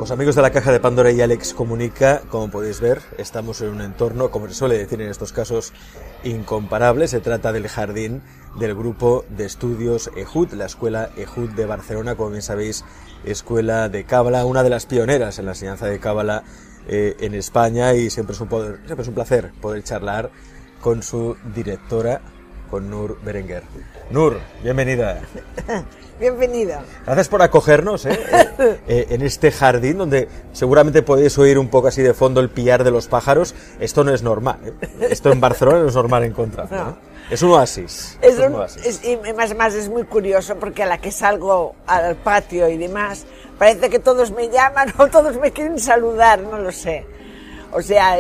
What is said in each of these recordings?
Los amigos de la Caja de Pandora y Alex Comunica, como podéis ver, estamos en un entorno, como se suele decir en estos casos, incomparable. Se trata del jardín del grupo de estudios EJUD, la escuela EJUD de Barcelona, como bien sabéis, escuela de Cábala, una de las pioneras en la enseñanza de Cábala en España, y siempre es un placer poder charlar con su directora, con Nur Berenguer. Nur, bienvenida. Bienvenida. Gracias por acogernos en este jardín donde seguramente podéis oír un poco así de fondo el piar de los pájaros. Esto no es normal, esto en Barcelona no es normal encontrarlo, ¿no? Es un oasis. Y más es muy curioso porque a la que salgo al patio y demás, parece que todos me llaman o todos me quieren saludar, no lo sé. O sea,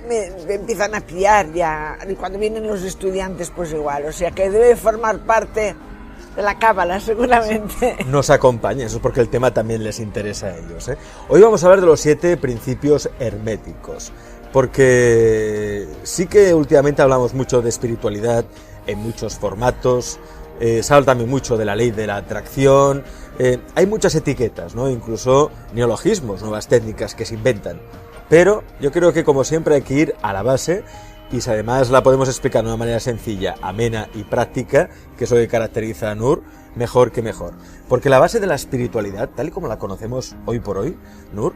me empiezan a pillar ya, y cuando vienen los estudiantes pues igual, o sea que debe formar parte de la cábala seguramente. Nos acompaña, eso es porque el tema también les interesa a ellos, ¿eh? Hoy vamos a hablar de los 7 principios herméticos, porque sí que últimamente hablamos mucho de espiritualidad en muchos formatos, se habla también mucho de la ley de la atracción, hay muchas etiquetas, ¿no? Incluso neologismos, nuevas técnicas que se inventan. Pero yo creo que, como siempre, hay que ir a la base, y si además la podemos explicar de una manera sencilla, amena y práctica, que es lo que caracteriza a Nur, mejor que mejor. Porque la base de la espiritualidad, tal y como la conocemos hoy por hoy, Nur,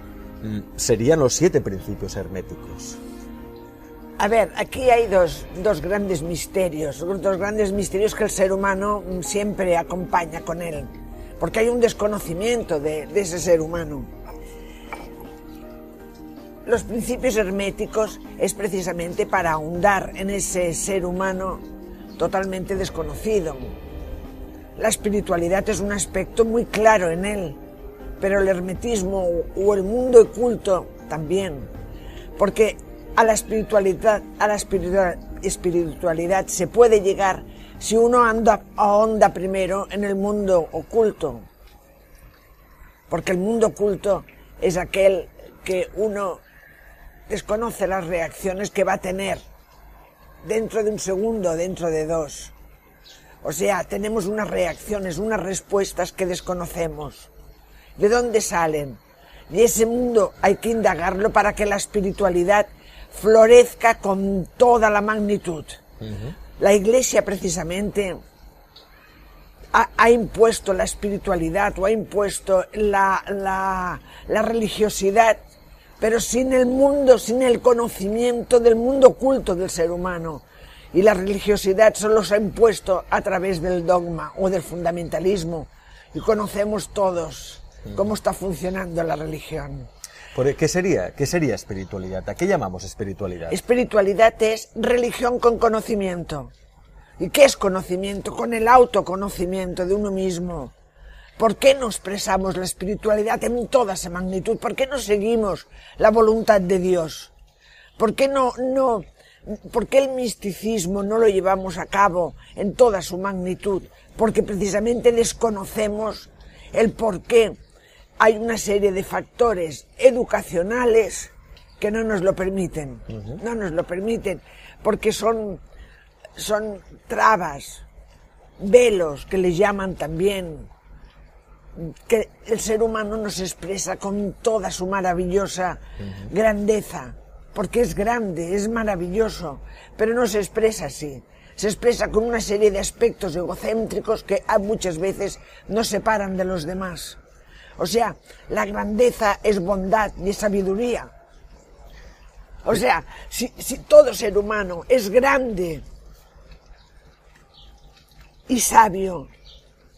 serían los 7 principios herméticos. A ver, aquí hay dos grandes misterios, que el ser humano siempre acompaña con él, porque hay un desconocimiento de ese ser humano. Los principios herméticos es precisamente para ahondar en ese ser humano totalmente desconocido. La espiritualidad es un aspecto muy claro en él, pero el hermetismo o el mundo oculto también, porque a la espiritualidad se puede llegar si uno ahonda primero en el mundo oculto, porque el mundo oculto es aquel que uno desconoce las reacciones que va a tener dentro de un segundo, dentro de 2. O sea, tenemos unas reacciones, unas respuestas que desconocemos. ¿De dónde salen? Y ese mundo hay que indagarlo para que la espiritualidad florezca con toda la magnitud. La Iglesia precisamente ha impuesto la espiritualidad o ha impuesto la religiosidad, pero sin el conocimiento del mundo oculto del ser humano. Y la religiosidad solo se ha impuesto a través del dogma o del fundamentalismo. Y conocemos todos cómo está funcionando la religión. ¿Qué sería espiritualidad? ¿A qué llamamos espiritualidad? Espiritualidad es religión con conocimiento. ¿Y qué es conocimiento? Con el autoconocimiento de uno mismo. ¿Por qué no expresamos la espiritualidad en toda esa magnitud? ¿Por qué no seguimos la voluntad de Dios? ¿Por qué por qué el misticismo no lo llevamos a cabo en toda su magnitud? Porque precisamente desconocemos el por qué. Hay una serie de factores educacionales que no nos lo permiten. No nos lo permiten porque son trabas, velos que les llaman también, que el ser humano no se expresa con toda su maravillosa grandeza, porque es grande, es maravilloso, pero no se expresa así. Se expresa con una serie de aspectos egocéntricos que muchas veces nos separan de los demás. O sea, la grandeza es bondad y es sabiduría. O sea, si todo ser humano es grande y sabio,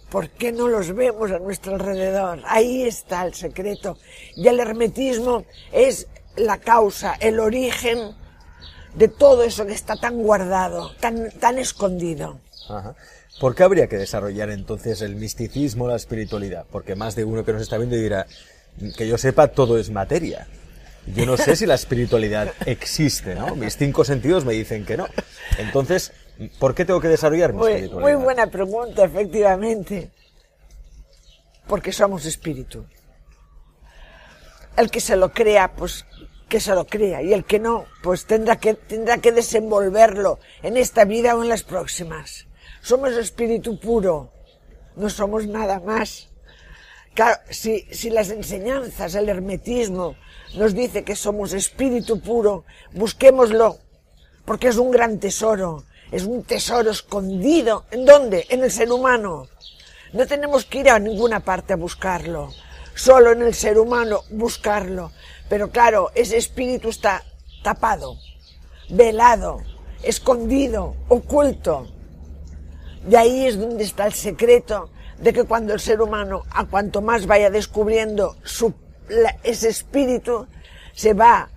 ¿por qué no los vemos a nuestro alrededor? Ahí está el secreto. Y el hermetismo es la causa, el origen de todo eso que está tan guardado, tan escondido. Ajá. ¿Por qué habría que desarrollar entonces el misticismo, la espiritualidad? Porque más de uno que nos está viendo dirá, que yo sepa, todo es materia. Yo no sé si la espiritualidad existe, ¿no? Mis 5 sentidos me dicen que no. Entonces, ¿por qué tengo que desarrollar mi espiritualidad? Muy buena pregunta, efectivamente. Porque somos espíritu. El que se lo crea, pues que se lo crea. Y el que no, pues tendrá que desenvolverlo en esta vida o en las próximas. Somos espíritu puro. No somos nada más Claro, si las enseñanzas, el hermetismo, nos dice que somos espíritu puro, busquémoslo, porque es un gran tesoro, es un tesoro escondido. ¿En dónde? En el ser humano. No tenemos que ir a ninguna parte a buscarlo, solo en el ser humano buscarlo. Pero claro, ese espíritu está tapado, velado, escondido, oculto. Y ahí es donde está el secreto de que cuando el ser humano, a cuanto más vaya descubriendo ese espíritu, se va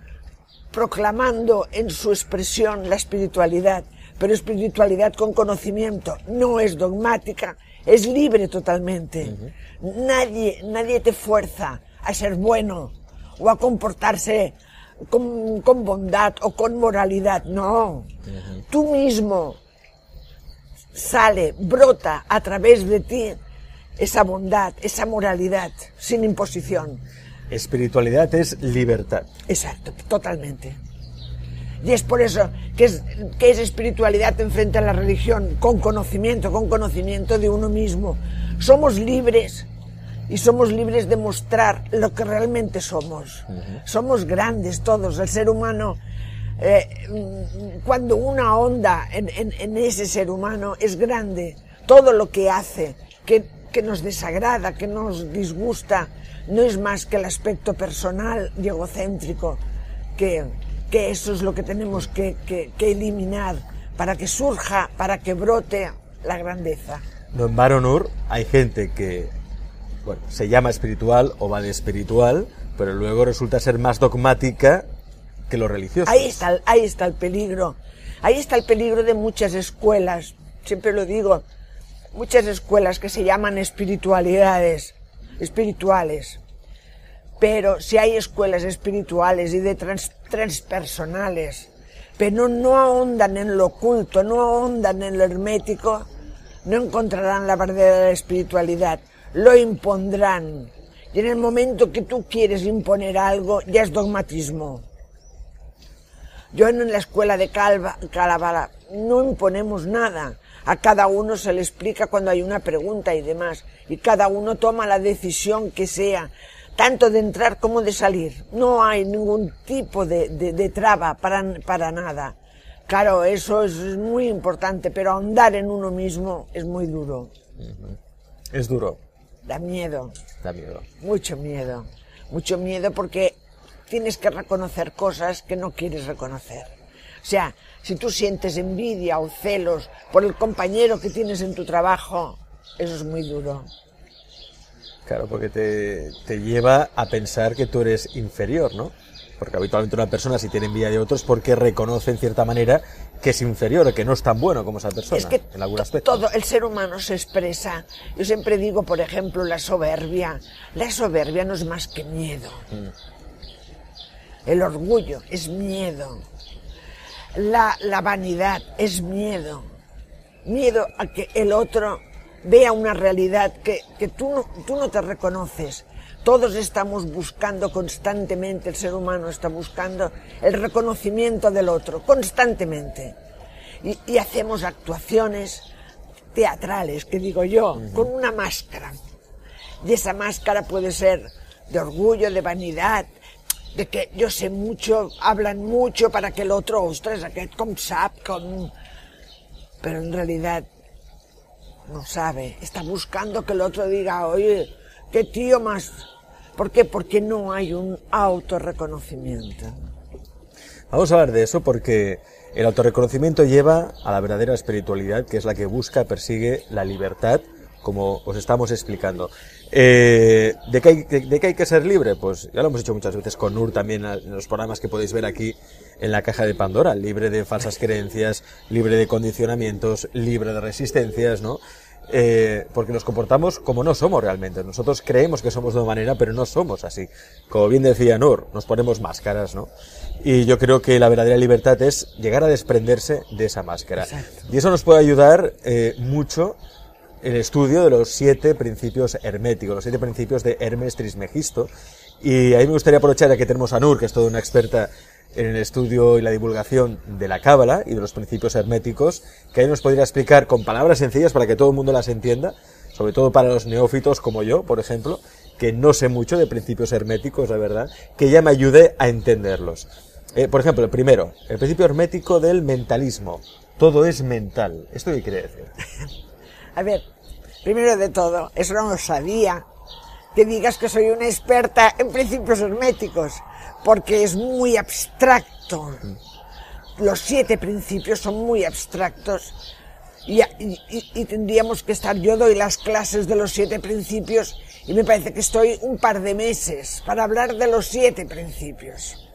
proclamando en su expresión la espiritualidad, pero espiritualidad con conocimiento, no es dogmática, es libre totalmente. Nadie te fuerza a ser bueno o a comportarse con bondad o con moralidad, no. Tú mismo brota a través de ti esa bondad, esa moralidad, sin imposición. Espiritualidad es libertad. Exacto, totalmente. Y es por eso que es espiritualidad enfrente a la religión, con conocimiento de uno mismo. Somos libres, y somos libres de mostrar lo que realmente somos. Somos grandes todos, el ser humano, cuando uno ahonda en ese ser humano, es grande. Todo lo que hace, que nos desagrada, que nos disgusta, no es más que el aspecto personal y egocéntrico, que eso es lo que tenemos que eliminar para que surja, para que brote la grandeza. No, en Barón Nur hay gente que, bueno, se llama espiritual o va de espiritual, pero luego resulta ser más dogmática que lo religioso. Ahí está el peligro. Ahí está el peligro de muchas escuelas, siempre lo digo, muchas escuelas que se llaman espirituales. Pero si hay escuelas espirituales y de transpersonales, pero no ahondan en lo oculto, no ahondan en lo hermético, no encontrarán la verdadera espiritualidad, lo impondrán. Y en el momento que tú quieres imponer algo, ya es dogmatismo. Yo en la escuela de Calavara no imponemos nada. A cada uno se le explica cuando hay una pregunta y demás. Y cada uno toma la decisión que sea, tanto de entrar como de salir. No hay ningún tipo de traba para nada. Claro, eso es muy importante, pero ahondar en uno mismo es muy duro. Es duro. Da miedo. Da miedo. Mucho miedo. Mucho miedo porque tienes que reconocer cosas que no quieres reconocer. O sea, si tú sientes envidia o celos por el compañero que tienes en tu trabajo, eso es muy duro. Claro, porque te lleva a pensar que tú eres inferior, ¿no? Porque habitualmente una persona, si tiene envidia de otros, porque reconoce en cierta manera que es inferior, que no es tan bueno como esa persona, es que en algún aspecto. Todo el ser humano se expresa. Yo siempre digo, por ejemplo, la soberbia. La soberbia no es más que miedo. El orgullo es miedo. La vanidad es miedo. Miedo a que el otro vea una realidad que tú no te reconoces. Todos estamos buscando constantemente, el ser humano está buscando el reconocimiento del otro, constantemente. Y hacemos actuaciones teatrales, que digo yo, con una máscara. Y esa máscara puede ser de orgullo, de vanidad, de que yo sé mucho, hablan mucho para que el otro, ostras, aquest com sap, pero en realidad no sabe, está buscando que el otro diga, oye, qué tío más. ¿Por qué? Porque no hay un autorreconocimiento. Vamos a hablar de eso porque el autorreconocimiento lleva a la verdadera espiritualidad, que es la que busca, persigue la libertad, como os estamos explicando. ¿De qué hay que ser libre? Pues ya lo hemos hecho muchas veces con Nur también en los programas que podéis ver aquí en la caja de Pandora. Libre de falsas creencias, libre de condicionamientos, libre de resistencias, ¿no? Porque nos comportamos como no somos realmente. Nosotros creemos que somos de una manera, pero no somos así. Como bien decía Nur, nos ponemos máscaras, ¿no? Y yo creo que la verdadera libertad es llegar a desprenderse de esa máscara. Exacto. Y eso nos puede ayudar mucho el estudio de los 7 principios herméticos, los 7 principios de Hermes Trismegisto. Y ahí me gustaría aprovechar, ya que tenemos a Nur, que es toda una experta en el estudio y la divulgación de la Cábala y de los principios herméticos, que ahí nos podría explicar con palabras sencillas para que todo el mundo las entienda, sobre todo para los neófitos como yo, por ejemplo, que no sé mucho de principios herméticos, la verdad, que ya me ayude a entenderlos. Por ejemplo, el primero, el principio hermético del mentalismo. Todo es mental. ¿Esto qué quiere decir? A ver, primero de todo, es una osadía que digas que soy una experta en principios herméticos, porque es muy abstracto. Los 7 principios son muy abstractos y tendríamos que estar, yo doy las clases de los 7 principios y me parece que estoy un par de meses para hablar de los 7 principios,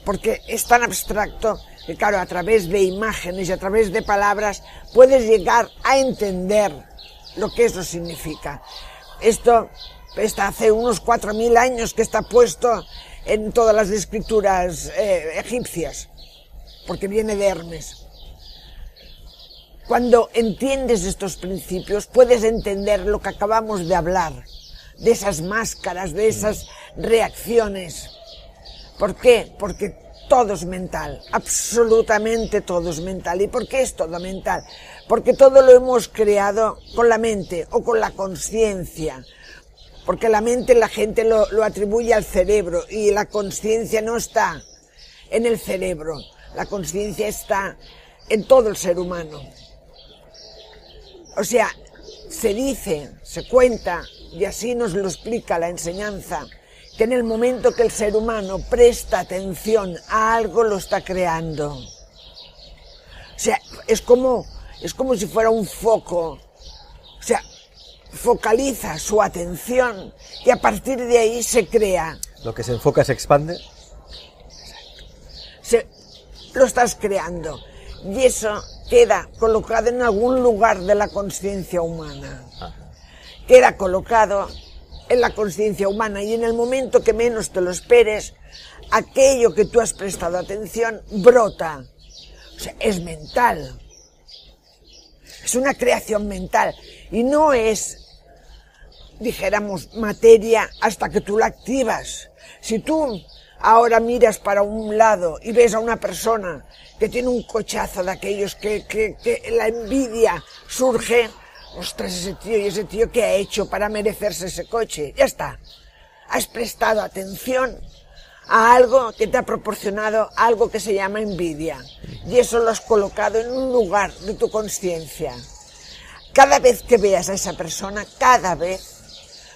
porque es tan abstracto que claro, a través de imágenes y a través de palabras puedes llegar a entender lo que eso significa. Esto hace unos 4000 años que está puesto en todas las escrituras egipcias, porque viene de Hermes. Cuando entiendes estos principios, puedes entender lo que acabamos de hablar, de esas máscaras, de esas reacciones. ¿Por qué? Porque todo es mental, absolutamente todo es mental. ¿Y por qué es todo mental? Porque todo lo hemos creado con la mente o con la conciencia. Porque la mente la gente lo atribuye al cerebro y la conciencia no está en el cerebro. La conciencia está en todo el ser humano. O sea, se dice, se cuenta, y así nos lo explica la enseñanza, que en el momento que el ser humano presta atención a algo, lo está creando. O sea, es como si fuera un foco. O sea, focaliza su atención y a partir de ahí se crea. Lo que se enfoca se expande. Lo estás creando y eso queda colocado en algún lugar de la conciencia humana. Queda colocado en la conciencia humana y en el momento que menos te lo esperes, aquello que tú has prestado atención brota. O sea, es mental. Es una creación mental y no es, dijéramos, materia hasta que tú la activas. Si tú ahora miras para un lado y ves a una persona que tiene un cochazo de aquellos que la envidia surge, ostras, ese tío ¿qué ha hecho para merecerse ese coche? Ya está. Has prestado atención a algo que te ha proporcionado algo que se llama envidia. Y eso lo has colocado en un lugar de tu conciencia. Cada vez que veas a esa persona, cada vez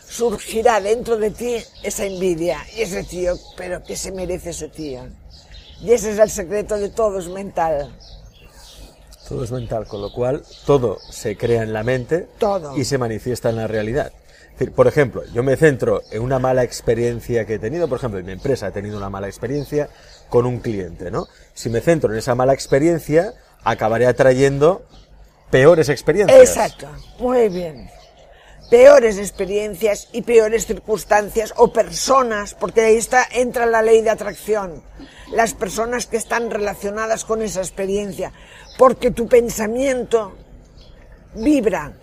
surgirá dentro de ti esa envidia. Y ese tío, ¿pero qué se merece ese tío? Y ese es el secreto de todo, es mental. Todo es mental, con lo cual todo se crea en la mente Todo. Y se manifiesta en la realidad. Es decir, por ejemplo, yo me centro en una mala experiencia que he tenido, por ejemplo, en mi empresa he tenido una mala experiencia con un cliente, ¿no? Si me centro en esa mala experiencia, acabaré atrayendo peores experiencias. Exacto, muy bien. Peores experiencias y peores circunstancias o personas, porque ahí entra la ley de atracción. Las personas que están relacionadas con esa experiencia, porque tu pensamiento vibra.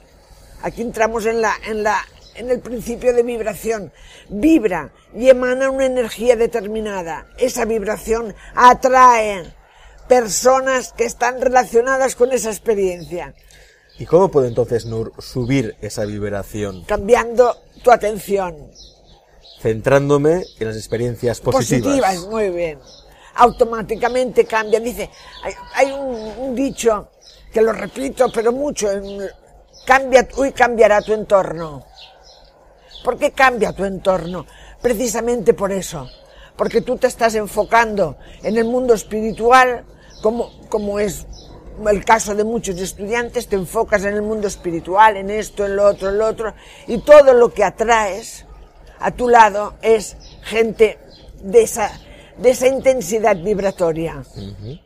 Aquí entramos en el principio de vibración. Vibra y emana una energía determinada. Esa vibración atrae personas que están relacionadas con esa experiencia. ¿Y cómo puedo entonces, Nur, subir esa vibración? Cambiando tu atención. Centrándome en las experiencias positivas. Muy bien. Automáticamente cambia. Dice, hay un dicho que lo repito, pero mucho. Cambiará tu entorno. ¿Por qué cambia tu entorno? Precisamente por eso. Porque tú te estás enfocando en el mundo espiritual, como es el caso de muchos estudiantes, te enfocas en el mundo espiritual, en esto, en lo otro, y todo lo que atraes a tu lado es gente de esa intensidad vibratoria. Uh-huh.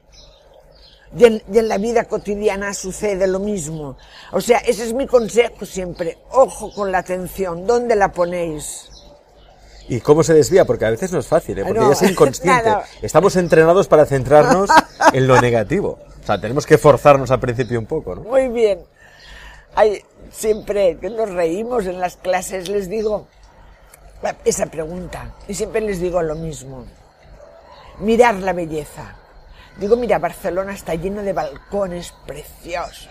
Y en la vida cotidiana sucede lo mismo. O sea, ese es mi consejo siempre. Ojo con la atención. ¿Dónde la ponéis? ¿Y cómo se desvía? Porque a veces no es fácil, porque no, ya es inconsciente. No. Estamos entrenados para centrarnos en lo negativo. O sea, tenemos que forzarnos al principio un poco, ¿no? Muy bien. Siempre que nos reímos en las clases les digo esa pregunta. Y siempre les digo lo mismo. Mirar la belleza. Digo, mira, Barcelona está lleno de balcones preciosos.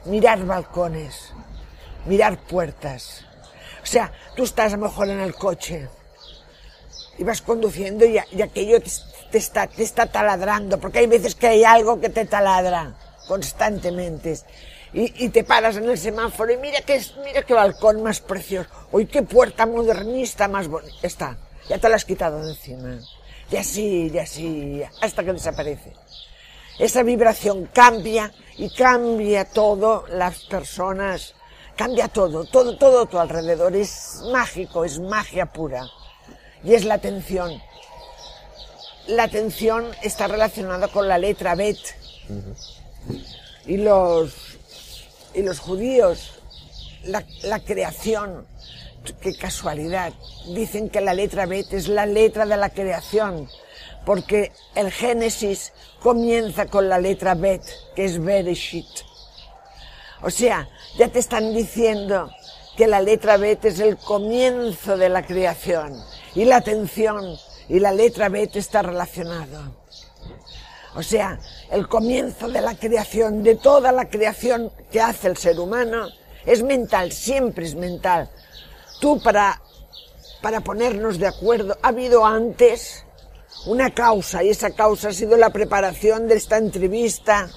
Mirar balcones. Mirar puertas. O sea, tú estás a lo mejor en el coche y vas conduciendo y aquello te está taladrando, porque hay veces que hay algo que te taladra constantemente. Y te paras en el semáforo y mira qué balcón más precioso. Uy, qué puerta modernista más bonita. Está, ya te la has quitado de encima. Y así, hasta que desaparece. Esa vibración cambia y cambia todo, las personas, cambia todo a tu alrededor. Es mágico, es magia pura. Y es la atención. La atención está relacionada con la letra Bet. Y los judíos, la creación, qué casualidad, dicen que la letra Bet es la letra de la creación, porque el Génesis comienza con la letra Bet, que es Bereshit. O sea, ya te están diciendo que la letra Bet es el comienzo de la creación, y la atención y la letra Bet está relacionado. O sea, el comienzo de la creación, de toda la creación que hace el ser humano, es mental, siempre es mental. Tú, para ponernos de acuerdo, ha habido antes una causa, y esa causa ha sido la preparación de esta entrevista,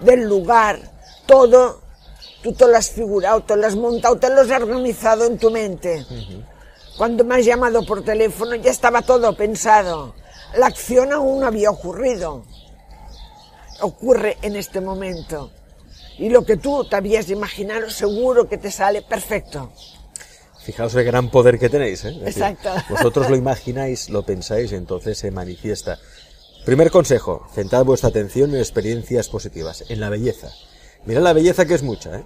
del lugar, todo, tú te lo has figurado, te lo has montado, te lo has organizado en tu mente. Cuando me has llamado por teléfono ya estaba todo pensado. La acción aún no había ocurrido. Ocurre en este momento. Y lo que tú te habías imaginado seguro que te sale perfecto. Fijaos el gran poder que tenéis, ¿eh? Es decir, exacto. Vosotros lo imagináis, lo pensáis, entonces se manifiesta. Primer consejo, centrad vuestra atención en experiencias positivas, en la belleza. Mirad la belleza, que es mucha, ¿eh?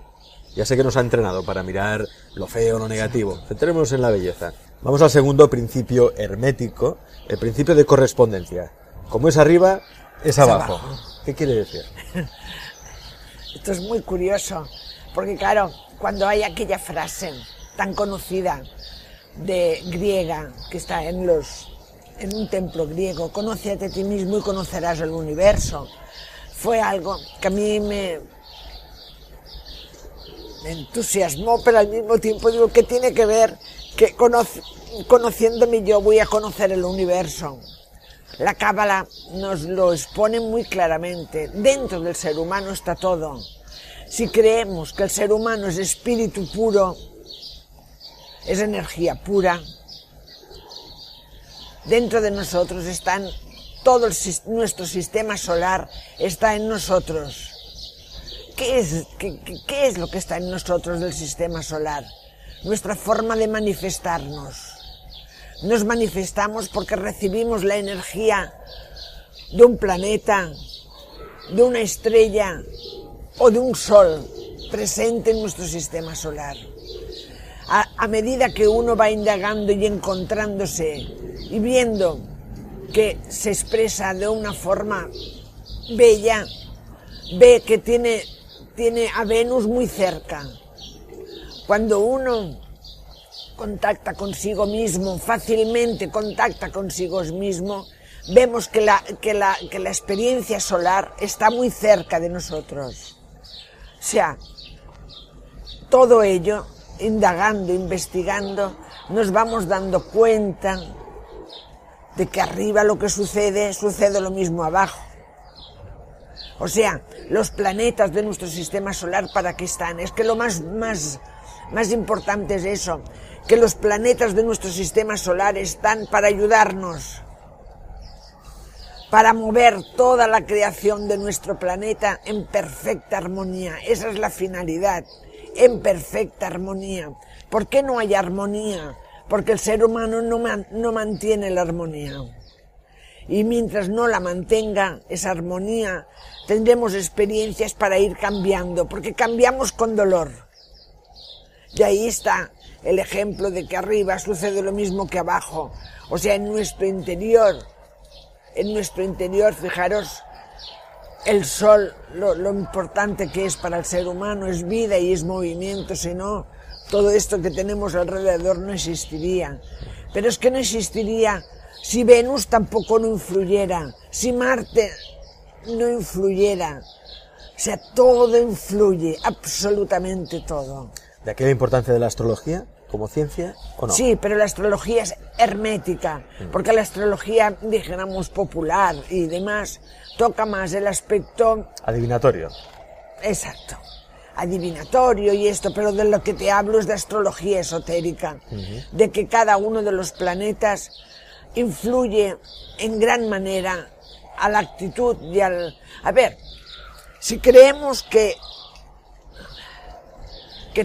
Ya sé que nos ha entrenado para mirar lo feo, lo negativo. Centrémonos en la belleza. Vamos al segundo principio hermético, el principio de correspondencia. Como es arriba, es abajo. ¿Qué quiere decir? Esto es muy curioso, porque claro, cuando hay aquella frase tan conocida de griega que está en un templo griego, conócete a ti mismo y conocerás el universo, fue algo que a mí me entusiasmó, pero al mismo tiempo digo que tiene que ver que conociéndome yo voy a conocer el universo. La Cábala nos lo expone muy claramente. Dentro del ser humano está todo. Si creemos que el ser humano es espíritu puro, es energía pura, dentro de nosotros están nuestro sistema solar está en nosotros. ¿Qué es lo que está en nosotros del sistema solar? Nuestra forma de manifestarnos. Nos manifestamos porque recibimos la energía de un planeta, de una estrella o de un sol presente en nuestro sistema solar. A medida que uno va indagando y encontrándose y viendo que se expresa de una forma bella, ve que tiene a Venus muy cerca. Cuando uno contacta consigo mismo, fácilmente contacta consigo mismo, vemos que la experiencia solar está muy cerca de nosotros. O sea, todo ello, indagando, investigando, nos vamos dando cuenta de que arriba lo que sucede lo mismo abajo. O sea, los planetas de nuestro sistema solar, ¿para qué están? Es que lo más importante es eso, que los planetas de nuestro sistema solar están para ayudarnos, para mover toda la creación de nuestro planeta en perfecta armonía. Esa es la finalidad, en perfecta armonía. ¿Por qué no hay armonía? Porque el ser humano no mantiene la armonía. Y mientras no la mantenga, esa armonía, tendremos experiencias para ir cambiando, porque cambiamos con dolor. Y ahí está el ejemplo de que arriba sucede lo mismo que abajo. O sea, en nuestro interior, fijaros, el sol, lo importante que es para el ser humano, es vida y es movimiento, si no, todo esto que tenemos alrededor no existiría. Pero es que no existiría si Venus tampoco no influyera, si Marte no influyera. O sea, todo influye, absolutamente todo. ¿De aquí la importancia de la astrología como ciencia o no? Sí, pero la astrología es hermética, porque la astrología, dijéramos, popular y demás, toca más el aspecto... Adivinatorio. Exacto. Adivinatorio y esto, pero de lo que te hablo es de astrología esotérica, de que cada uno de los planetas influye en gran manera a la actitud y al... A ver, si creemos que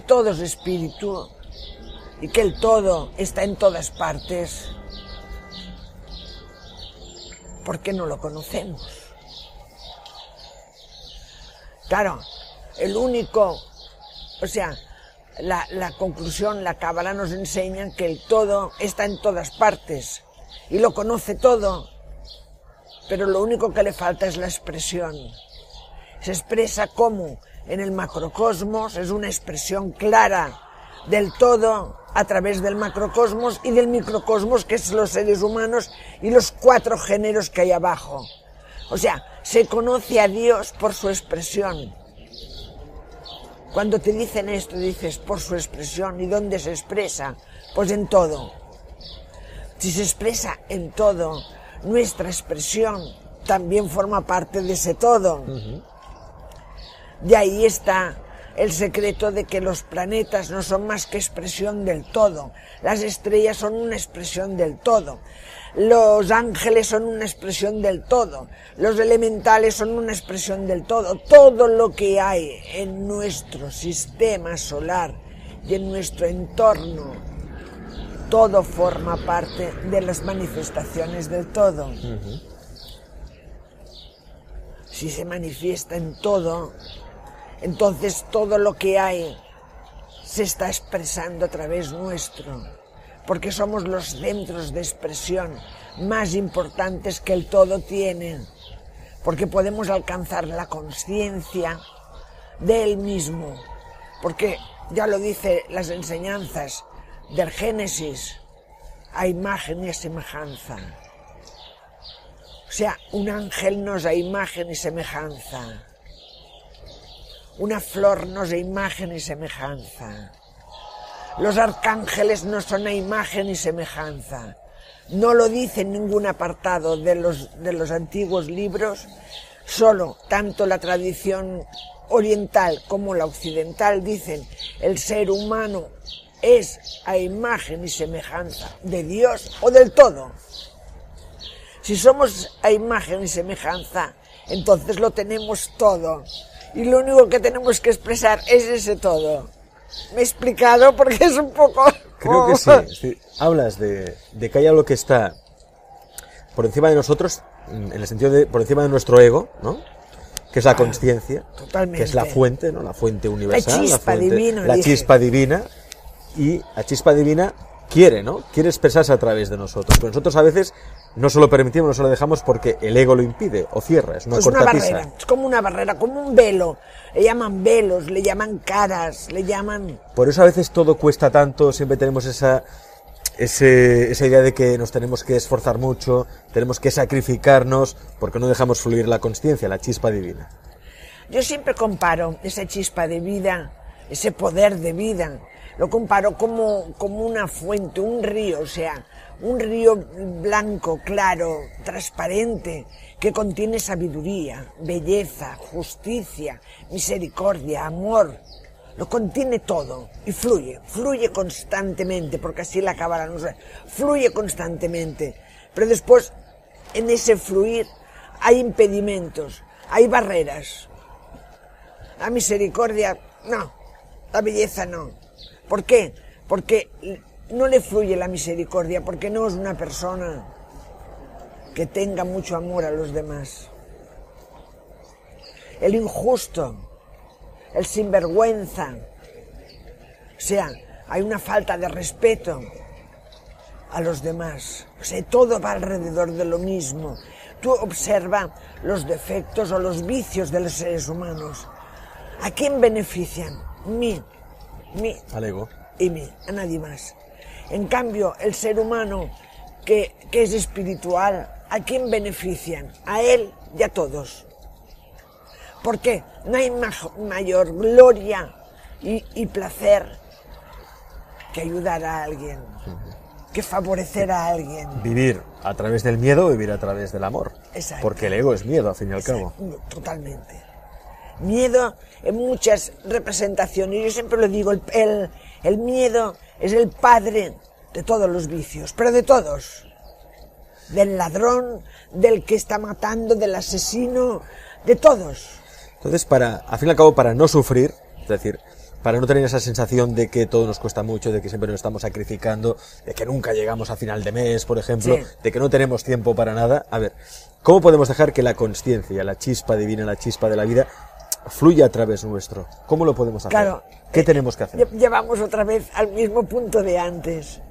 todo es espíritu y que el todo está en todas partes, ¿por qué no lo conocemos? Claro, el único, o sea, la conclusión, la cábala nos enseña que el todo está en todas partes y lo conoce todo, pero lo único que le falta es la expresión. Se expresa como en el macrocosmos, es una expresión clara del todo a través del macrocosmos y del microcosmos, que es los seres humanos y los 4 géneros que hay abajo. O sea, se conoce a Dios por su expresión. Cuando te dicen esto, dices por su expresión. ¿Y dónde se expresa? Pues en todo. Si se expresa en todo, nuestra expresión también forma parte de ese todo. De ahí está el secreto de que los planetas no son más que expresión del todo. Las estrellas son una expresión del todo. Los ángeles son una expresión del todo. Los elementales son una expresión del todo. Todo lo que hay en nuestro sistema solar y en nuestro entorno, todo forma parte de las manifestaciones del todo. Si se manifiesta en todo, entonces todo lo que hay se está expresando a través nuestro, porque somos los centros de expresión más importantes que el todo tiene, porque podemos alcanzar la conciencia de él mismo, porque ya lo dice las enseñanzas del Génesis, a imagen y a semejanza. O sea, un ángel nos a imagen y semejanza. Una flor nos a imagen y semejanza. Los arcángeles no son a imagen y semejanza. No lo dice en ningún apartado de los antiguos libros, solo tanto la tradición oriental como la occidental dicen el ser humano es a imagen y semejanza de Dios o del todo. Si somos a imagen y semejanza, entonces lo tenemos todo. Y lo único que tenemos que expresar es ese todo. ¿Me he explicado? Porque es un poco... Creo que sí. Hablas de que hay algo que está por encima de nosotros, en el sentido de por encima de nuestro ego, ¿no? Que es la conciencia, que es la fuente, ¿no? La fuente universal, la chispa divina, y la chispa divina quiere, ¿no? Quiere expresarse a través de nosotros. Pero nosotros a veces no se lo permitimos, no se lo dejamos porque el ego lo impide o cierra, es una cortapisa. Barrera, es como una barrera, como un velo. Le llaman velos, le llaman caras, le llaman... Por eso a veces todo cuesta tanto, siempre tenemos esa idea de que nos tenemos que esforzar mucho, tenemos que sacrificarnos, porque no dejamos fluir la consciencia, la chispa divina. Yo siempre comparo esa chispa de vida, ese poder de vida, lo comparo como una fuente, un río, o sea, un río blanco, claro, transparente, que contiene sabiduría, belleza, justicia, misericordia, amor. Lo contiene todo y fluye constantemente, porque así la cábala nos fluye constantemente. Pero después, en ese fluir, hay impedimentos, hay barreras. La misericordia, no, la belleza no. ¿Por qué? Porque no le fluye la misericordia, porque no es una persona que tenga mucho amor a los demás. El injusto, el sinvergüenza, o sea, hay una falta de respeto a los demás. O sea, todo va alrededor de lo mismo. Tú observa los defectos o los vicios de los seres humanos. ¿A quién benefician? Mí. Al ego. Y mí, a nadie más. En cambio, el ser humano que es espiritual, ¿a quién benefician? A él y a todos. ¿Por qué? No hay mayor gloria y placer que ayudar a alguien, que favorecer a alguien. Vivir a través del miedo, vivir a través del amor. Exacto. Porque el ego es miedo, al fin y al cabo. Totalmente. Miedo en muchas representaciones. Yo siempre lo digo, el miedo es el padre de todos los vicios, pero de todos. Del ladrón, del que está matando, del asesino, de todos. Entonces, al fin y al cabo, para no sufrir, es decir, para no tener esa sensación de que todo nos cuesta mucho, de que siempre nos estamos sacrificando, de que nunca llegamos a final de mes, por ejemplo, Sí. de que no tenemos tiempo para nada. A ver, ¿cómo podemos dejar que la consciencia, la chispa divina, la chispa de la vida, fluya a través nuestro? ¿Cómo lo podemos hacer? Claro. ¿Qué tenemos que hacer? Llevamos otra vez al mismo punto de antes.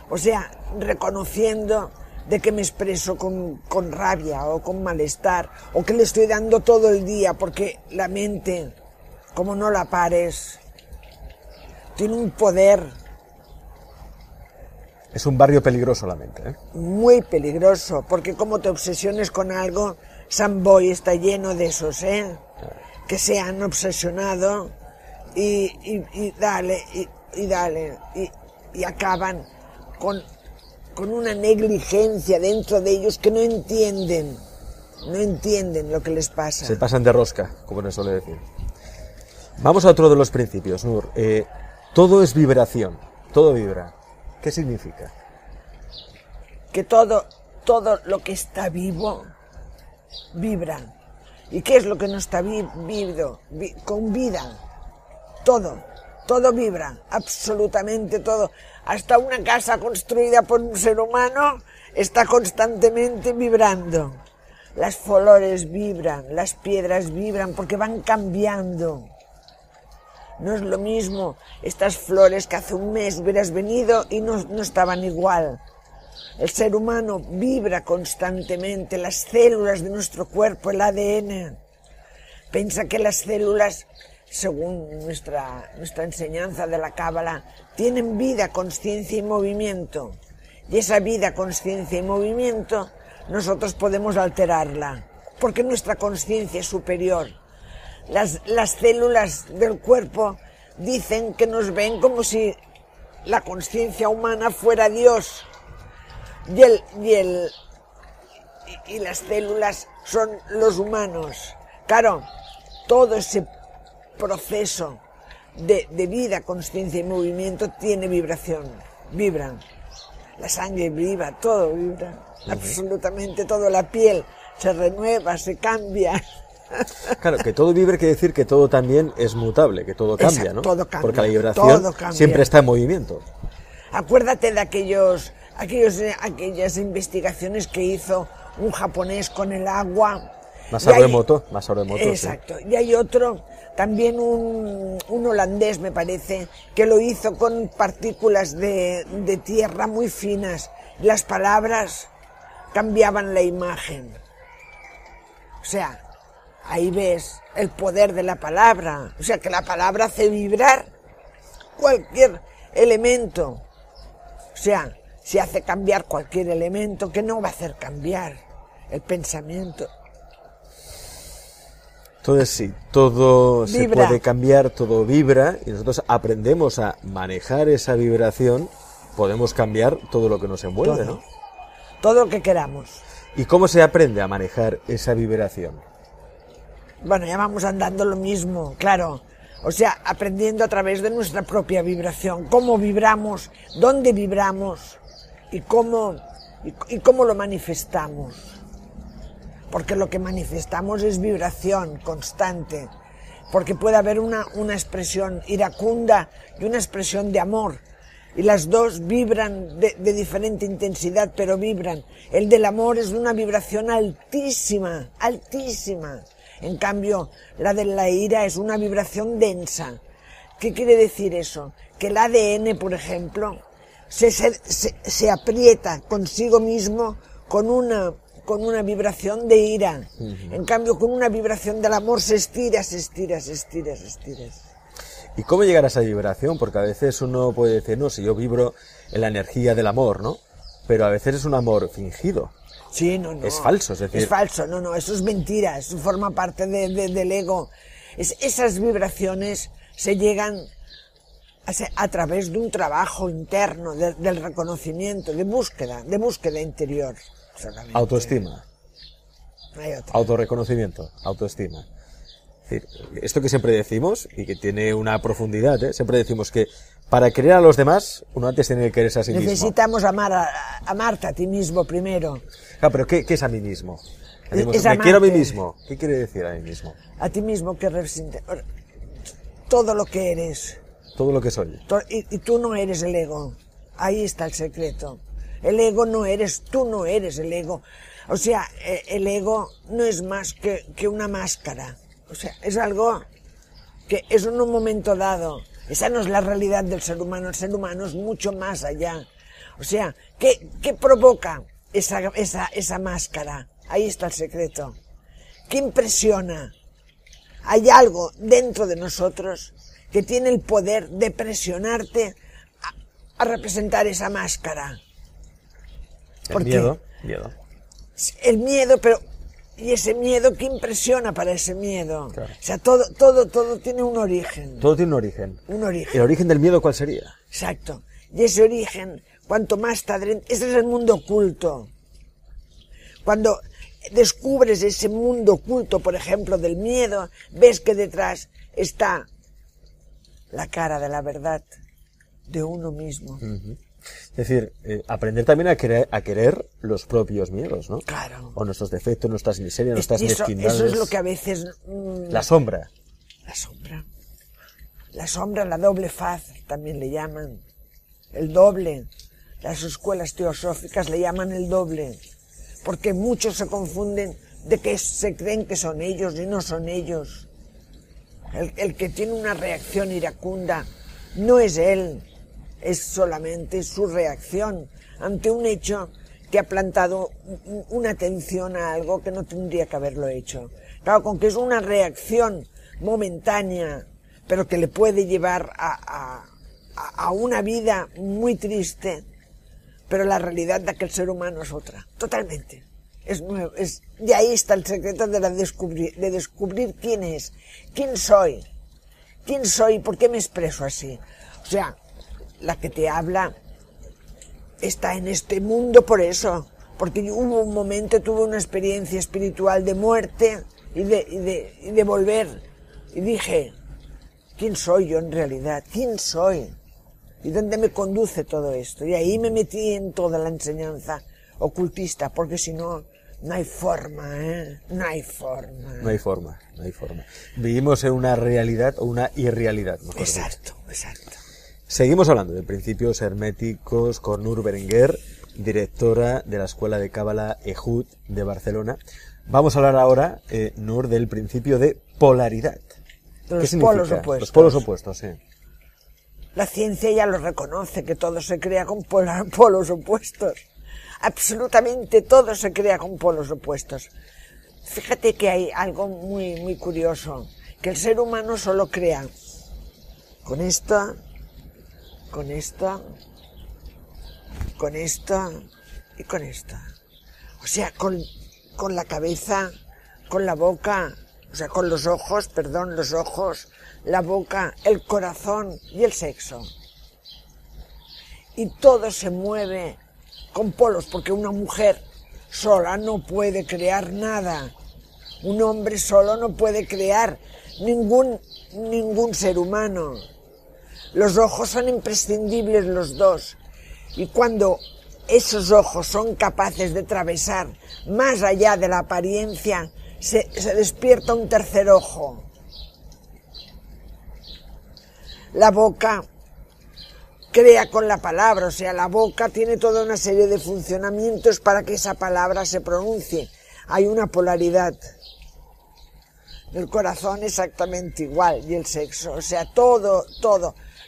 O sea, reconociendo de que me expreso con rabia o con malestar, o que le estoy dando todo el día, porque la mente, como no la pares, tiene un poder Es un barrio peligroso la mente, ¿eh? muy peligroso, porque como te obsesiones con algo, San Boy está lleno de esos, ¿eh? Que se han obsesionado y dale, y acaban con una negligencia dentro de ellos que no entienden lo que les pasa. Se pasan de rosca, como nos suele decir. Vamos a otro de los principios, Nur. Todo es vibración, todo vibra. ¿Qué significa? Que todo lo que está vivo vibra. ¿Y qué es lo que no está vivo? Con vida. Todo vibra, absolutamente todo. Hasta una casa construida por un ser humano está constantemente vibrando. Las flores vibran, las piedras vibran porque van cambiando. No es lo mismo estas flores que hace un mes hubieras venido y no estaban igual. El ser humano vibra constantemente, las células de nuestro cuerpo, el ADN. Piensa que las células, según nuestra enseñanza de la Cábala, tienen vida, conciencia y movimiento. Y esa vida, conciencia y movimiento, nosotros podemos alterarla, porque nuestra conciencia es superior. Las células del cuerpo dicen que nos ven como si la conciencia humana fuera Dios. Y las células son los humanos. Claro, todo ese proceso de vida, conciencia y movimiento tiene vibración, vibran. La sangre vibra, todo vibra, absolutamente todo. La piel se renueva, se cambia. Claro, que todo vibre quiere decir que todo también es mutable, que todo cambia, Exacto, ¿no? todo cambia, porque la vibración todo cambia. siempre está en movimiento. Acuérdate de aquellas investigaciones que hizo un japonés con el agua. Masaru Emoto, exacto. Sí. Y hay otro, también un holandés, me parece, que lo hizo con partículas de tierra muy finas. Las palabras cambiaban la imagen. O sea, ahí ves el poder de la palabra. O sea, que la palabra hace vibrar cualquier elemento. O sea, si hace cambiar cualquier elemento, ¿qué no va a hacer cambiar? El pensamiento. Entonces sí, todo Vibra. Se puede cambiar, todo vibra, y nosotros aprendemos a manejar esa vibración, podemos cambiar todo lo que nos envuelve, Todo. ¿no? Todo lo que queramos. ¿Y cómo se aprende a manejar esa vibración? Bueno, ya vamos andando lo mismo, claro. O sea, aprendiendo a través de nuestra propia vibración. Cómo vibramos, dónde vibramos y cómo lo manifestamos. Porque lo que manifestamos es vibración constante. Porque puede haber una expresión iracunda y una expresión de amor. Y las dos vibran de diferente intensidad, pero vibran. El del amor es una vibración altísima, altísima. En cambio, la de la ira es una vibración densa. ¿Qué quiere decir eso? Que el ADN, por ejemplo, se aprieta consigo mismo con una vibración de ira. En cambio, con una vibración del amor se estira. ¿Y cómo llegar a esa vibración? Porque a veces uno puede decir, no, si yo vibro en la energía del amor, ¿no? Pero a veces es un amor fingido. Sí, no. Es falso, es decir... Es falso, no, eso es mentira, eso forma parte del ego. Esas vibraciones se llegan a través de un trabajo interno, del reconocimiento, de búsqueda interior. Solamente. Autoestima. Hay otra. Autorreconocimiento, autoestima. Es decir, esto que siempre decimos, y que tiene una profundidad, siempre decimos que para querer a los demás, uno antes tiene que quererse a sí mismo. Necesitamos amarte a ti mismo primero. Claro, pero ¿qué es a mí mismo? Decimos, Me quiero a mí mismo. ¿Qué quiere decir a mí mismo? A ti mismo que representa todo lo que eres. Todo lo que soy. Y tú no eres el ego. Ahí está el secreto. El ego no eres, tú no eres el ego. O sea, el ego no es más que una máscara. O sea, es algo que es en un momento dado. Esa no es la realidad del ser humano. El ser humano es mucho más allá. O sea, ¿qué provoca esa máscara? Ahí está el secreto. ¿Qué impresiona? Hay algo dentro de nosotros que tiene el poder de presionarte a representar esa máscara. El miedo. El miedo, pero ¿y ese miedo qué impresiona para ese miedo? Claro. O sea, todo tiene un origen. Todo tiene un origen. Un origen. ¿El origen del miedo cuál sería? Exacto. Y ese origen, cuanto más está dentro, ese es el mundo oculto. Cuando descubres ese mundo oculto, por ejemplo, del miedo, ves que detrás está la cara de la verdad de uno mismo. Uh-huh. Es decir, aprender también a querer los propios miedos, ¿no? Claro. O nuestros defectos, nuestras miserias, nuestras mezquindades. Eso es lo que a veces... La sombra. La sombra. La sombra, la doble faz, también le llaman. El doble. Las escuelas teosóficas le llaman el doble. Porque muchos se confunden de que se creen que son ellos y no son ellos. El que tiene una reacción iracunda no es él, es solamente su reacción ante un hecho que ha plantado una atención a algo que no tendría que haberlo hecho. Claro, con que es una reacción momentánea, pero que le puede llevar a una vida muy triste, pero la realidad de aquel ser humano es otra, totalmente. Es nuevo, de ahí está el secreto de descubrir quién es, quién soy y por qué me expreso así. O sea, la que te habla está en este mundo por eso, porque hubo un momento, tuve una experiencia espiritual de muerte y de volver, y dije, ¿quién soy yo en realidad? ¿Quién soy? ¿Y dónde me conduce todo esto? Y ahí me metí en toda la enseñanza ocultista, porque si no, no hay forma, ¿eh? No hay forma. No hay forma. Vivimos en una realidad o una irrealidad, mejor dicho. Exacto. Seguimos hablando de principios herméticos con Nur Berenguer, directora de la Escuela de Cábala Ehud de Barcelona. Vamos a hablar ahora, Nur, del principio de polaridad. De los ¿Qué significa? polos opuestos. Los polos opuestos, sí. La ciencia ya lo reconoce, que todo se crea con polos opuestos. Absolutamente todo se crea con polos opuestos. Fíjate que hay algo muy, muy curioso, que el ser humano solo crea con esto y con esto. O sea, con la cabeza, con la boca, o sea, con los ojos, la boca, el corazón y el sexo. Y todo se mueve con polos, porque una mujer sola no puede crear nada. Un hombre solo no puede crear ningún ser humano. Los ojos son imprescindibles los dos. Y cuando esos ojos son capaces de atravesar más allá de la apariencia, se despierta un tercer ojo. La boca crea con la palabra, o sea, la boca tiene toda una serie de funcionamientos para que esa palabra se pronuncie. Hay una polaridad. El corazón exactamente igual, y el sexo, o sea, todo.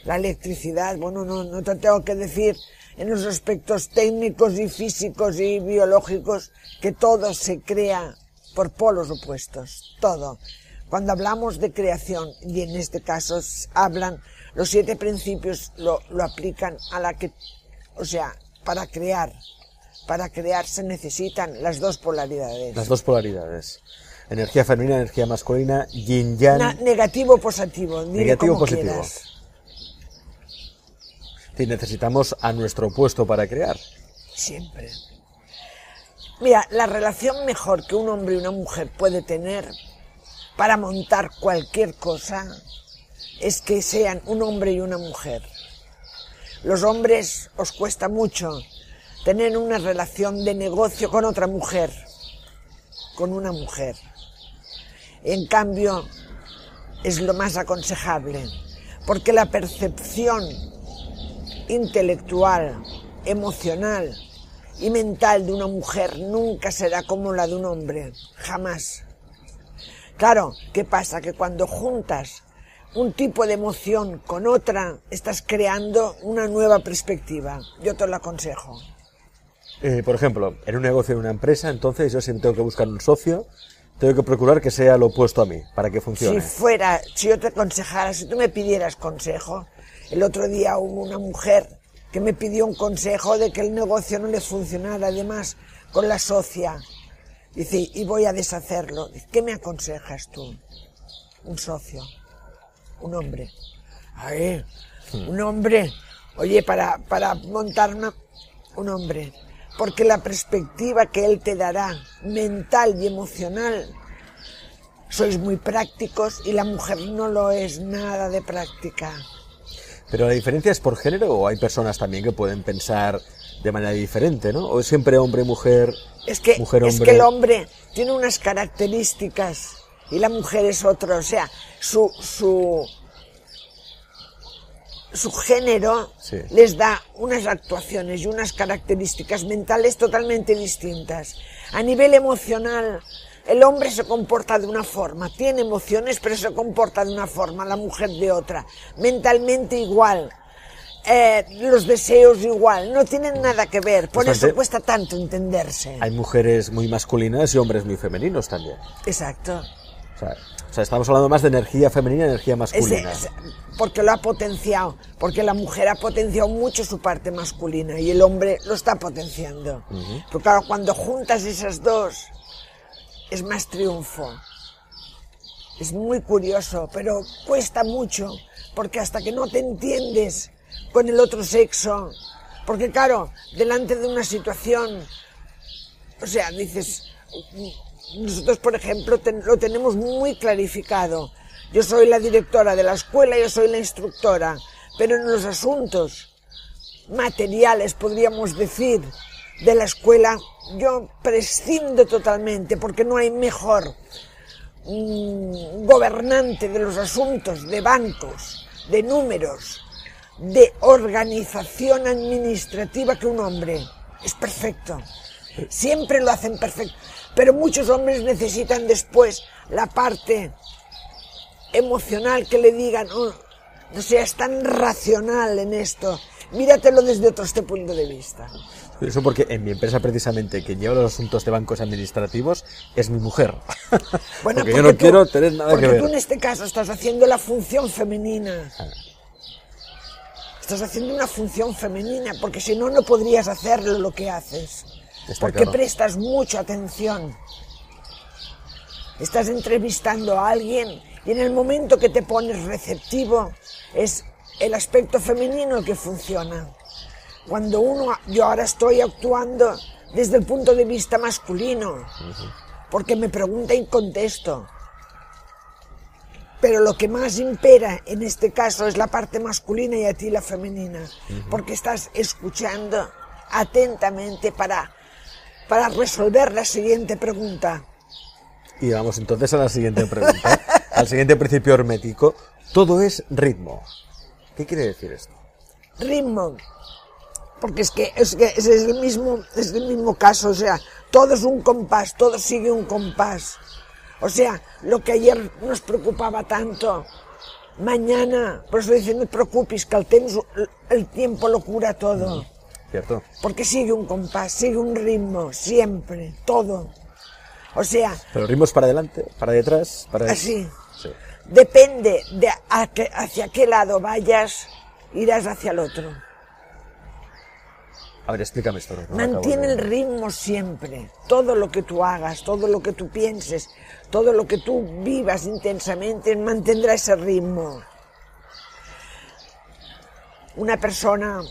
La electricidad, bueno, no te tengo que decir en los aspectos técnicos y físicos y biológicos que todo se crea por polos opuestos, todo. Cuando hablamos de creación, y en este caso hablan, los 7 principios lo aplican a la que, o sea, para crear se necesitan las dos polaridades. Las dos polaridades. Energía femenina, energía masculina, yin yang. Negativo, positivo, dile negativo, como positivo. quieras. Sí, necesitamos a nuestro opuesto para crear. Siempre. Mira, la relación mejor que un hombre y una mujer puede tener para montar cualquier cosa es que sean un hombre y una mujer. Los hombres os cuesta mucho tener una relación de negocio con otra mujer, con una mujer. En cambio, es lo más aconsejable, porque la percepción intelectual, emocional y mental de una mujer nunca será como la de un hombre, jamás. Claro, ¿qué pasa? Que cuando juntas un tipo de emoción con otra, estás creando una nueva perspectiva. Yo te lo aconsejo. Por ejemplo, en un negocio, en una empresa, entonces yo siempre tengo que buscar un socio, tengo que procurar que sea lo opuesto a mí, para que funcione. Si yo te aconsejara, si tú me pidieras consejo, el otro día hubo una mujer que me pidió un consejo de que el negocio no le funcionara, además, con la socia. Dice, y voy a deshacerlo. Dice, ¿qué me aconsejas tú? Un socio, un hombre. Ay, un hombre. Oye, para montar un hombre. Porque la perspectiva que él te dará, mental y emocional, sois muy prácticos y la mujer no lo es nada de práctica. Pero la diferencia es por género, o hay personas también que pueden pensar de manera diferente, ¿no? O es siempre hombre, mujer, mujer, hombre. Es que el hombre tiene unas características y la mujer es otra, o sea, su género sí les da unas actuaciones y unas características mentales totalmente distintas. A nivel emocional, el hombre se comporta de una forma, tiene emociones, pero se comporta de una forma, la mujer de otra. Mentalmente igual, los deseos igual, no tienen nada que ver, por eso cuesta tanto entenderse. Hay mujeres muy masculinas y hombres muy femeninos también. Exacto. O sea, estamos hablando más de energía femenina y energía masculina. Porque lo ha potenciado, porque la mujer ha potenciado mucho su parte masculina y el hombre lo está potenciando. Pero claro, cuando juntas esas dos, es más triunfo. Es muy curioso, pero cuesta mucho, porque hasta que no te entiendes con el otro sexo, porque claro, delante de una situación, o sea, dices, nosotros por ejemplo lo tenemos muy clarificado. Yo soy la directora de la escuela, yo soy la instructora, pero en los asuntos materiales, podríamos decir, de la escuela, yo prescindo totalmente, porque no hay mejor gobernante de los asuntos de bancos, de números, de organización administrativa que un hombre. Es perfecto. Siempre lo hacen perfecto. Pero muchos hombres necesitan después la parte emocional, que le digan, oh, no seas tan racional en esto, míratelo desde este punto de vista. Eso porque en mi empresa precisamente quien lleva los asuntos de bancos administrativos es mi mujer. Bueno, porque yo no quiero tener nada que ver. Porque tú en este caso estás haciendo la función femenina. Estás haciendo una función femenina, porque si no, no podrías hacerlo lo que haces. Porque claro, prestas mucha atención. Estás entrevistando a alguien y en el momento que te pones receptivo es el aspecto femenino el que funciona. Cuando yo ahora estoy actuando desde el punto de vista masculino, porque me pregunta y contesto. Pero lo que más impera en este caso es la parte masculina y a ti la femenina, porque estás escuchando atentamente para resolver la siguiente pregunta. Y vamos entonces a la siguiente pregunta, al siguiente principio hermético. Todo es ritmo. ¿Qué quiere decir esto? Ritmo, porque es el mismo caso, o sea, todo es un compás, todo sigue un compás. O sea, lo que ayer nos preocupaba tanto, mañana, por eso dicen, no te preocupes, que el tiempo lo cura todo. Cierto. Porque sigue un compás, sigue un ritmo, siempre, todo. O sea... ¿Pero ritmos para adelante, para detrás, para... Así. Sí. Depende de hacia qué lado vayas, irás hacia el otro. A ver, explícame esto. No mantiene el ritmo siempre. Todo lo que tú hagas, todo lo que tú pienses, todo lo que tú vivas intensamente, mantendrá ese ritmo. una persona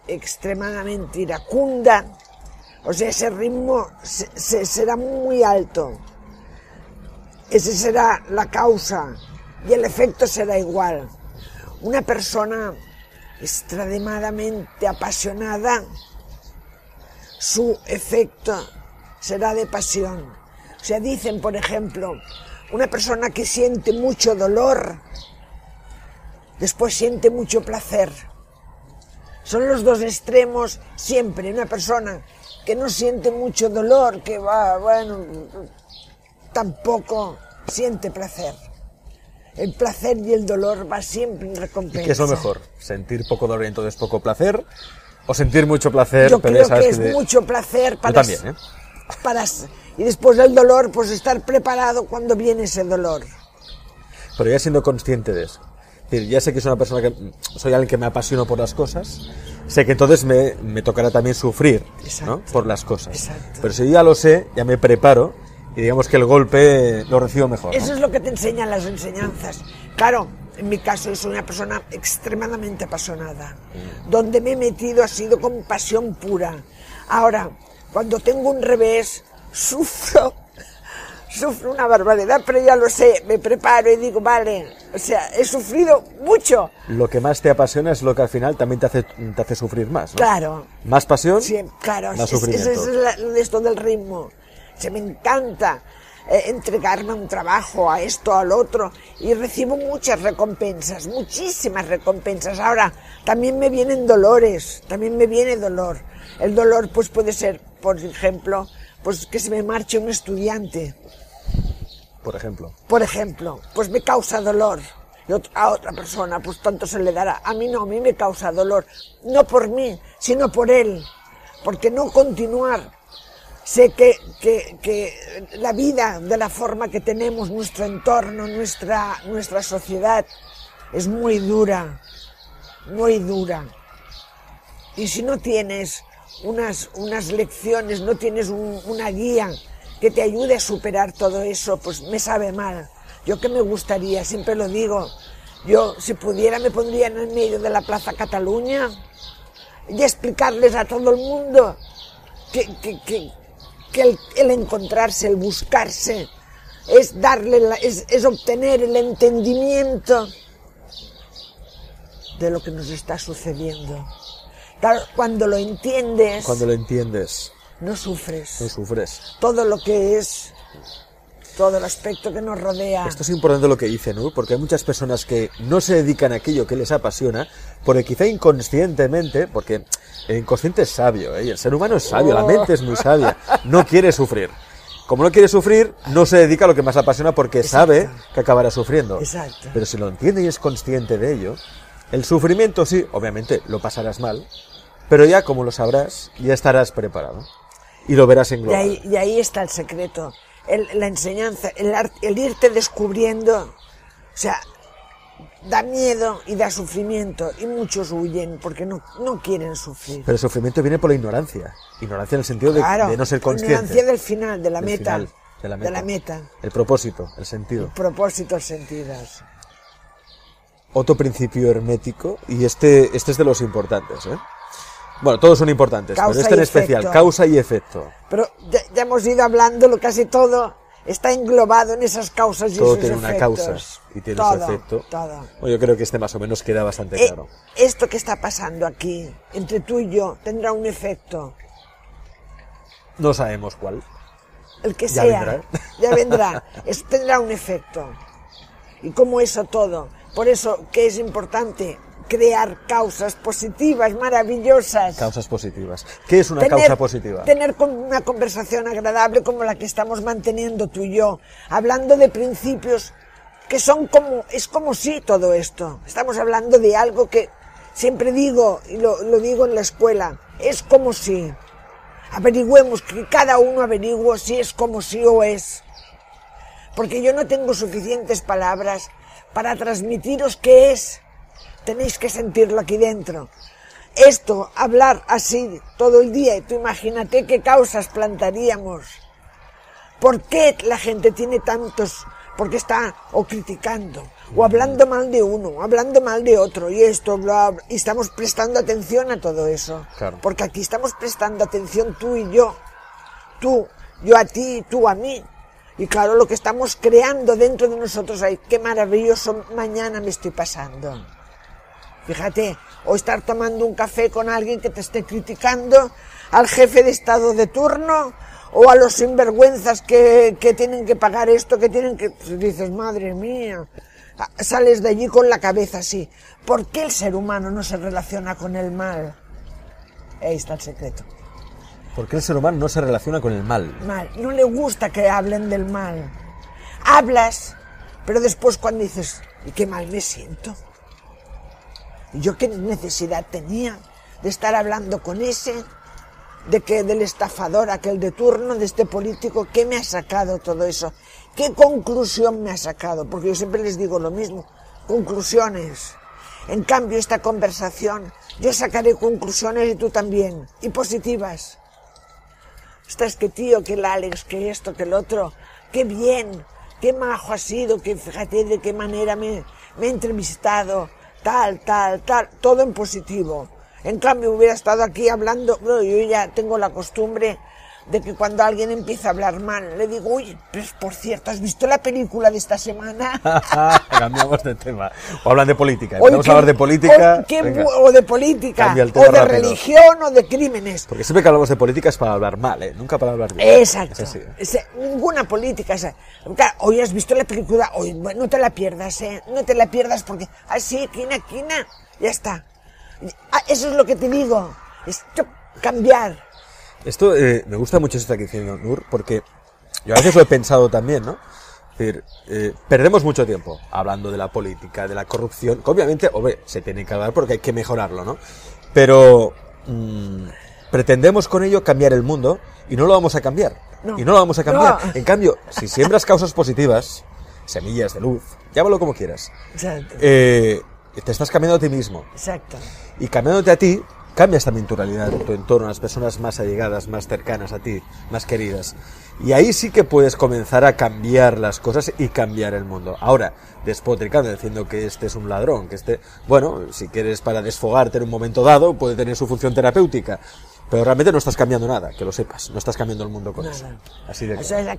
extremadamente iracunda, o sea, ese ritmo será muy alto. Esa será la causa y el efecto será igual. Una persona extremadamente apasionada, su efecto será de pasión. O sea, dicen, por ejemplo, una persona que siente mucho dolor, después siente mucho placer. Son los dos extremos siempre. Una persona que no siente mucho dolor, que va, bueno, tampoco siente placer. El placer y el dolor va siempre en recompensa. ¿Y qué es lo mejor? ¿Sentir poco dolor y entonces poco placer? ¿O sentir mucho placer? Yo creo que es mucho placer para... Yo también, ¿eh? Y después del dolor, pues estar preparado cuando viene ese dolor. Pero ya siendo consciente de eso. Es decir, ya sé que soy una persona que... Soy alguien que me apasiono por las cosas. Sé que entonces me tocará también sufrir, ¿no? Por las cosas. Exacto. Pero si yo ya lo sé, ya me preparo y digamos que el golpe lo recibo mejor, ¿no? Eso es lo que te enseñan las enseñanzas. Claro, en mi caso yo soy una persona extremadamente apasionada. Donde me he metido ha sido con pasión pura. Ahora, cuando tengo un revés, sufro una barbaridad, pero ya lo sé, me preparo y digo, vale, o sea, he sufrido mucho. Lo que más te apasiona es lo que al final también te hace sufrir más, ¿no? Claro. Más pasión, sí, claro, más sufrimiento. Es esto del ritmo. Se me encanta entregarme a un trabajo, a esto, al otro, y recibo muchas recompensas, muchísimas recompensas. Ahora, también me vienen dolores, también me viene dolor. El dolor pues puede ser, por ejemplo, pues que se me marche un estudiante. Por ejemplo, pues me causa dolor. Y a otra persona, pues tanto se le dará. A mí no, a mí me causa dolor. No por mí, sino por él. Porque no continuar. Sé que la vida, de la forma que tenemos, nuestro entorno, nuestra sociedad, es muy dura. Muy dura. Y si no tienes unas lecciones, no tienes una guía que te ayude a superar todo eso, pues me sabe mal. Yo que me gustaría, siempre lo digo, yo si pudiera me pondría en el medio de la Plaza Cataluña y explicarles a todo el mundo que el encontrarse, el buscarse, es obtener el entendimiento de lo que nos está sucediendo. Claro, cuando lo entiendes, no sufres. Todo lo que es, todo el aspecto que nos rodea. Esto es importante lo que dice, ¿no? Porque hay muchas personas que no se dedican a aquello que les apasiona, porque quizá inconscientemente, porque el inconsciente es sabio, ¿eh? El ser humano es sabio, la mente es muy sabia, no quiere sufrir. Como no quiere sufrir, no se dedica a lo que más apasiona porque sabe que acabará sufriendo. Exacto. Pero si lo entiende y es consciente de ello, el sufrimiento sí, obviamente lo pasarás mal, pero ya como lo sabrás, ya estarás preparado y lo verás en global. Y ahí está el secreto, la enseñanza, el irte descubriendo. O sea, da miedo y da sufrimiento y muchos huyen porque no quieren sufrir. Pero el sufrimiento viene por la ignorancia en el sentido de no ser consciente. Ignorancia del final, de la meta. De la meta. El propósito, el sentido. El propósito, el sentido. Otro principio hermético, y este es de los importantes, ¿eh? Bueno, todos son importantes, pero este en especial, causa y efecto. Pero ya hemos ido hablando, casi todo está englobado en esas causas y todo esos tiene efectos. Una causa y tiene su efecto. Todo. Bueno, yo creo que este más o menos queda bastante claro. Esto que está pasando aquí, entre tú y yo, tendrá un efecto. No sabemos cuál. El que ya sea, vendrá. Ya vendrá. Tendrá un efecto. Y como eso todo. Por eso que es importante crear causas positivas, maravillosas. Causas positivas. ¿Qué es una causa positiva? Tener una conversación agradable como la que estamos manteniendo tú y yo, hablando de principios que es como si todo esto. Estamos hablando de algo que siempre digo, y lo digo en la escuela, es como si. Averigüemos, que cada uno averigüe si es como si o es. Porque yo no tengo suficientes palabras para transmitiros qué es. Tenéis que sentirlo aquí dentro. Esto, hablar así todo el día, y tú imagínate qué causas plantaríamos. ¿Por qué la gente tiene tantos? Porque está o criticando, o hablando mal de uno, o hablando mal de otro, y esto, bla, bla, y estamos prestando atención a todo eso. Claro. Porque aquí estamos prestando atención tú y yo. Yo a ti, tú a mí. Y claro, lo que estamos creando dentro de nosotros, ay, qué maravilloso mañana me estoy pasando. Fíjate, o estar tomando un café con alguien que te esté criticando, al jefe de estado de turno, o a los sinvergüenzas que tienen que pagar esto, que tienen que... Dices, madre mía, sales de allí con la cabeza así. ¿Por qué el ser humano no se relaciona con el mal? Ahí está el secreto. ¿Por qué el ser humano no se relaciona con el mal? Mal. No le gusta que hablen del mal. Hablas, pero después cuando dices, ¿y qué mal me siento? ¿Y yo qué necesidad tenía de estar hablando con ese, del estafador aquel de turno, de este político? ¿Qué me ha sacado todo eso? ¿Qué conclusión me ha sacado? Porque yo siempre les digo lo mismo, conclusiones. En cambio, esta conversación, yo sacaré conclusiones y tú también, y positivas. Estás que tío, que el Alex, que esto, que el otro, qué bien, qué majo ha sido, que fíjate de qué manera me ha entrevistado, tal, todo en positivo. En cambio hubiera estado aquí hablando, bueno, yo ya tengo la costumbre de que cuando alguien empieza a hablar mal, le digo, uy, pues por cierto, ¿has visto la película de esta semana? Cambiamos de tema. O hablan de política. Vamos a hablar de política. O de política, o de rápido. Religión, o de crímenes. Porque siempre que hablamos de política es para hablar mal, ¿eh? Nunca para hablar bien. Exacto. Ninguna política. Claro, hoy has visto la película, hoy no te la pierdas, ¿eh? No te la pierdas porque así, quina, ya está. Eso es lo que te digo. Es cambiar. Esto, me gusta mucho esto que está diciendo Nur, porque yo a veces lo he pensado también, ¿no? Es decir, perdemos mucho tiempo hablando de la política, de la corrupción, que obviamente, se tiene que hablar porque hay que mejorarlo, ¿no? Pero pretendemos con ello cambiar el mundo y no lo vamos a cambiar. No. Y no lo vamos a cambiar. No. En cambio, si siembras causas positivas, semillas de luz, llámalo como quieras, Exacto. te estás cambiando a ti mismo. Exacto. Y cambiándote a ti, cambias también tu realidad, tu entorno, las personas más allegadas, más cercanas a ti, más queridas. Y ahí sí que puedes comenzar a cambiar las cosas y cambiar el mundo. Ahora, despotricando, diciendo que este es un ladrón, que bueno, si quieres para desfogarte en un momento dado, puede tener su función terapéutica. Pero realmente no estás cambiando nada, que lo sepas. No estás cambiando el mundo con eso. Así de claro. O sea,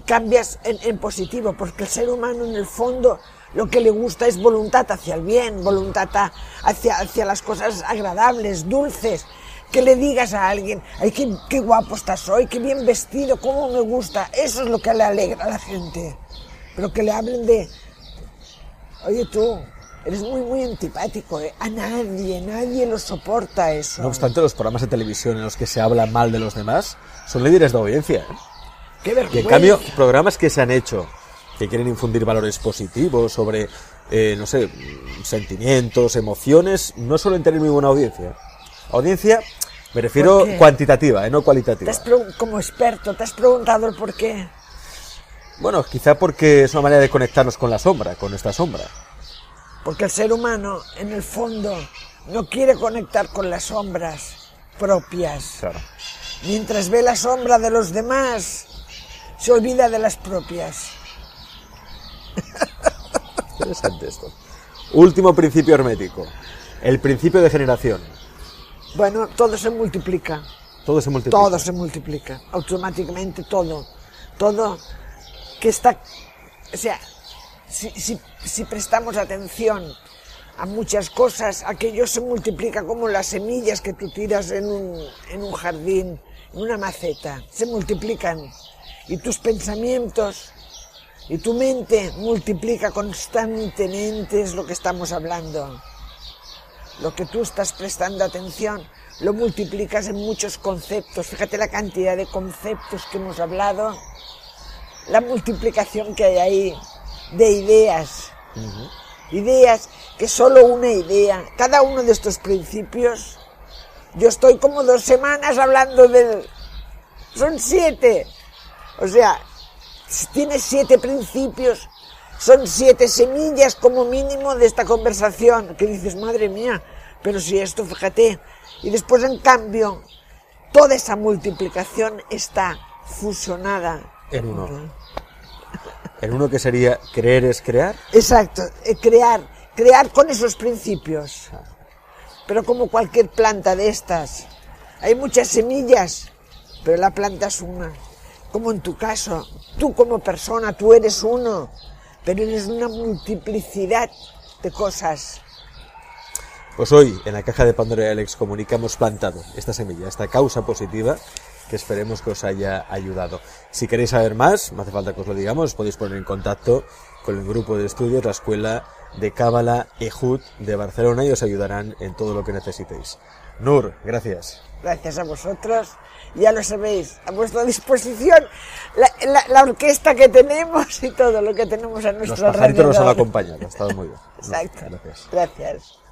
cambias en positivo, porque el ser humano en el fondo lo que le gusta es voluntad hacia el bien, voluntad hacia las cosas agradables, dulces. Que le digas a alguien, ay, qué guapo estás hoy, qué bien vestido, cómo me gusta. Eso es lo que le alegra a la gente. Pero que le hablen de, oye tú, eres muy antipático, ¿eh? A nadie lo soporta eso. No obstante, los programas de televisión en los que se habla mal de los demás son líderes de audiencia, ¿eh? ¡Qué vergüenza! Y en cambio, programas que se han hecho, que quieren infundir valores positivos sobre, no sé, sentimientos, emociones, no suelen tener muy buena audiencia. Audiencia, me refiero cuantitativa, no cualitativa. Como experto, ¿te has preguntado el por qué? Bueno, quizá porque es una manera de conectarnos con la sombra, con nuestra sombra. Porque el ser humano, en el fondo, no quiere conectar con las sombras propias. Claro. Mientras ve la sombra de los demás, se olvida de las propias. Interesante esto. Último principio hermético. El principio de generación. Bueno, todo se multiplica. Todo se multiplica. Todo se multiplica. Automáticamente todo. Todo que está... O sea, si prestamos atención a muchas cosas, aquello se multiplica como las semillas que tú tiras en un jardín, en una maceta. Se multiplican. Y tus pensamientos y tu mente multiplica constantemente, es lo que estamos hablando. Lo que tú estás prestando atención lo multiplicas en muchos conceptos. Fíjate la cantidad de conceptos que hemos hablado, la multiplicación que hay ahí de ideas. Ideas que solo una idea, cada uno de estos principios, yo estoy como 2 semanas hablando son 7. O sea, si tienes 7 principios, son 7 semillas como mínimo de esta conversación, que dices, madre mía, pero si esto, fíjate. Y después, en cambio, toda esa multiplicación está fusionada en uno. en uno que sería creer es crear. Exacto, crear con esos principios. Pero como cualquier planta de estas, hay muchas semillas, pero la planta es una. Como en tu caso, tú como persona, tú eres uno, pero eres una multiplicidad de cosas. Pues hoy, en la caja de Pandora de Alex Comunica, hemos plantado esta semilla, esta causa positiva, que esperemos que os haya ayudado. Si queréis saber más, no hace falta que os lo digamos, os podéis poner en contacto con el grupo de estudios, la Escuela de Cábala Ehud de Barcelona, y os ayudarán en todo lo que necesitéis. Nur, gracias. Gracias a vosotros, ya lo sabéis, a vuestra disposición, la orquesta que tenemos y todo lo que tenemos a nuestro alrededor. Los pajaritos nos han acompañado, ha estado muy bien. Exacto. Gracias. Gracias.